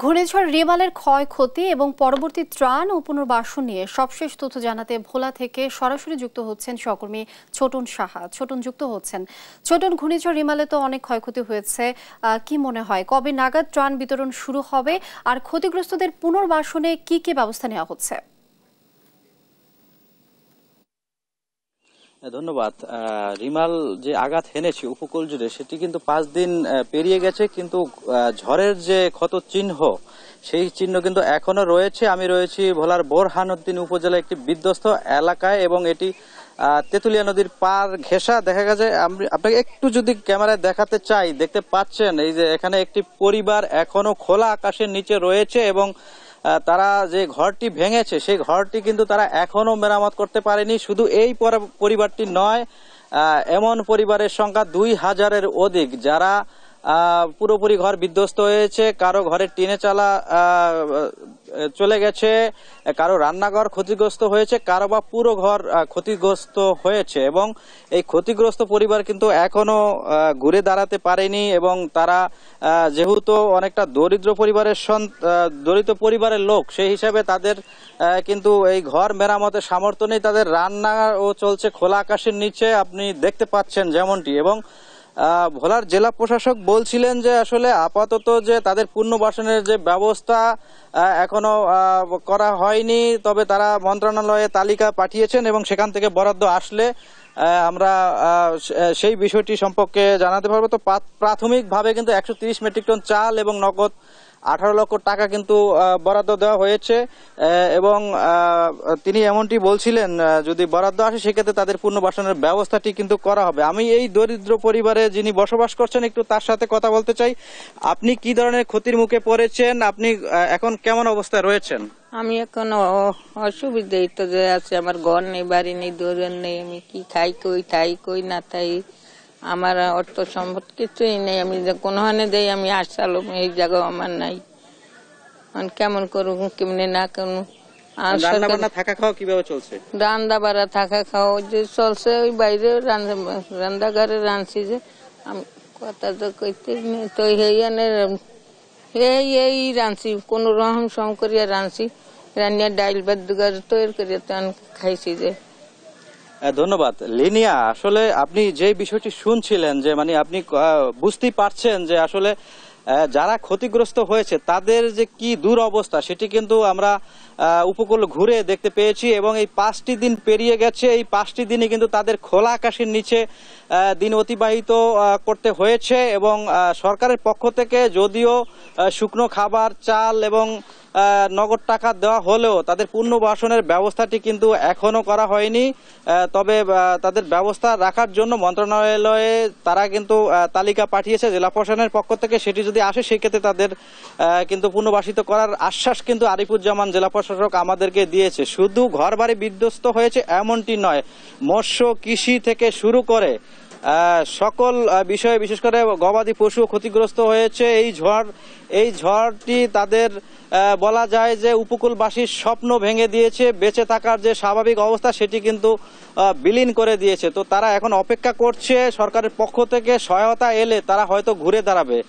ঘূর্ণিঝড় রিমালের ক্ষয়ক্ষতি এবং পরবর্তী ত্রাণ ও পুনর্বাসন নিয়ে সবশেষ তথ্য জানাতে ভোলা থেকে সরাসরি যুক্ত হচ্ছেন সহকর্মী ছোটন সাহা। ছোটন যুক্ত হচ্ছেন। ছোটন, ঘূর্ণিঝড় রিমালে তো অনেক ক্ষয়ক্ষতি হয়েছে, কি মনে হয় কবে নাগাদ ত্রাণ বিতরণ শুরু হবে আর ক্ষতিগ্রস্তদের পুনর্বাসনে কি কি ব্যবস্থা নেওয়া হচ্ছে? ধন্যবাদ। রিমাল যে আঘাত হেনেছে উপকূল জুড়ে সেটি কিন্তু 5 দিন পেরিয়ে গেছে, কিন্তু ঝড়ের যে ক্ষত চিহ্ন সেই চিহ্ন কিন্তু এখনো রয়েছে। আমি রয়েছি ভোলার বোরহানউদ্দিন উপজেলা একটি বিধ্বস্ত এলাকায় এবং এটি তেঁতুলিয়া নদীর পার ঘেঁষা। দেখা গেছে, আপনাকে একটু যদি ক্যামেরায় দেখাতে চাই, দেখতে পাচ্ছেন এই যে এখানে একটি পরিবার এখনো খোলা আকাশের নিচে রয়েছে এবং তারা যে ঘরটি ভেঙেছে সেই ঘরটি কিন্তু তারা এখনো মেরামত করতে পারেনি। শুধু এই পরিবারটি নয়, এমন পরিবারের সংখ্যা 2000-এর অধিক যারা পুরোপুরি ঘর বিধ্বস্ত হয়েছে। কারো ঘরের টিনে চালা চলে গেছে, কারো রান্নাঘর ক্ষতিগ্রস্ত হয়েছে, কারো বা পুরো ঘর ক্ষতিগ্রস্ত হয়েছে এবং এই ক্ষতিগ্রস্ত পরিবার কিন্তু এখনো ঘুরে দাঁড়াতে পারেনি এবং তারা যেহেতু অনেকটা দরিদ্র পরিবারের লোক, সেই হিসাবে তাদের কিন্তু এই ঘর মেরামতের সামর্থ্য নেই। তাদের রান্না ও চলছে খোলা আকাশের নিচে, আপনি দেখতে পাচ্ছেন যেমনটি। এবং ভোলার জেলা প্রশাসক বলছিলেন যে আসলে আপাতত যে তাদের পুনর্বাসনের যে ব্যবস্থা এখনো করা হয়নি, তবে তারা মন্ত্রণালয়ে তালিকা পাঠিয়েছেন এবং সেখান থেকে বরাদ্দ আসলে আমরা সেই বিষয়টি সম্পর্কে জানাতে পারবো। তো প্রাথমিকভাবে কিন্তু 130 মেট্রিক টন চাল এবং নগদ 18 লক্ষ টাকা কিন্তু বরাদ্দ দেওয়া হয়েছে এবং তিনি এমনটি বলছিলেন যদি বরাদ্দ আসে সেক্ষেত্রে তাদের পুনর্বাসনের ব্যবস্থাটি কিন্তু করা হবে। আমি এই দরিদ্র পরিবারে যিনি বসবাস করছেন একটু তার সাথে কথা বলতে চাই। আপনি কি ধরনের ক্ষতির মুখে পড়েছেন? আপনি এখন কেমন অবস্থায় রয়েছেন? আমি এখন অসুবিধাই তো যে আছে, আমার ঘর নেই, বাড়ি নেই, দোকান নেই, আমি কি খাই কই, থাই কই না থাই, আমার অর্থ সম্পদ কিছুই নেই। আমি কোনখানে দেই, আমি আসলাম এই জায়গা আমার নাই। কেমন করুন কেমনে না করুন। থাকা খাওয়া কিভাবে চলছে? রান্না বাড়া থাকা খাওয়া যে চলছে, ওই বাইরে রান্নাঘরে রাঁধছি যে আমি কথা তো কইতে তো এই রাঁধছি কোনো রকম সম করিয়া রাঁধছি, রান্না ডাইল ভাত দুগার তৈরি করিয়া খাইছি যে। ধন্যবাদ লিনিয়া। আসলে আপনি যে বিষয়টি শুনছিলেন যে মানে আপনি বুঝতেই পারছেন যে আসলে যারা ক্ষতিগ্রস্ত হয়েছে তাদের যে কি দুরবস্থা সেটি কিন্তু আমরা উপকূল ঘুরে দেখতে পেয়েছি এবং এই 5টি দিন পেরিয়ে গেছে। এই 5টি দিনে কিন্তু তাদের খোলা আকাশের নিচে দিন অতিবাহিত করতে হয়েছে এবং সরকারের পক্ষ থেকে যদিও শুকনো খাবার, চাল এবং নগদ টাকা দেওয়া হলেও তাদের পুনর্বাসনের ব্যবস্থাটি কিন্তু এখনো করা হয়নি। তবে তাদের ব্যবস্থা রাখার জন্য মন্ত্রণালয়ে তারা কিন্তু তালিকা পাঠিয়েছে জেলা প্রশাসনের পক্ষ থেকে। সেটি যদি আসে সেক্ষেত্রে তাদের কিন্তু পুনর্বাসিত করার আশ্বাস কিন্তু আরিফুজ্জামান জেলা প্রশাসক আমাদেরকে দিয়েছে। শুধু ঘর বাড়ি বিধ্বস্ত হয়েছে এমনটি নয়, মৎস্য, কৃষি থেকে শুরু করে সকল বিষয়ে বিশেষ করে গবাদি পশু ক্ষতিগ্রস্ত হয়েছে। এই ঝড়টি তাদের বলা যায় যে উপকূলবাসীর স্বপ্ন ভেঙে দিয়েছে, বেঁচে থাকার যে স্বাভাবিক অবস্থা সেটি কিন্তু বিলীন করে দিয়েছে। তো তারা এখন অপেক্ষা করছে সরকারের পক্ষ থেকে সহায়তা এলে তারা হয়তো ঘুরে দাঁড়াবে।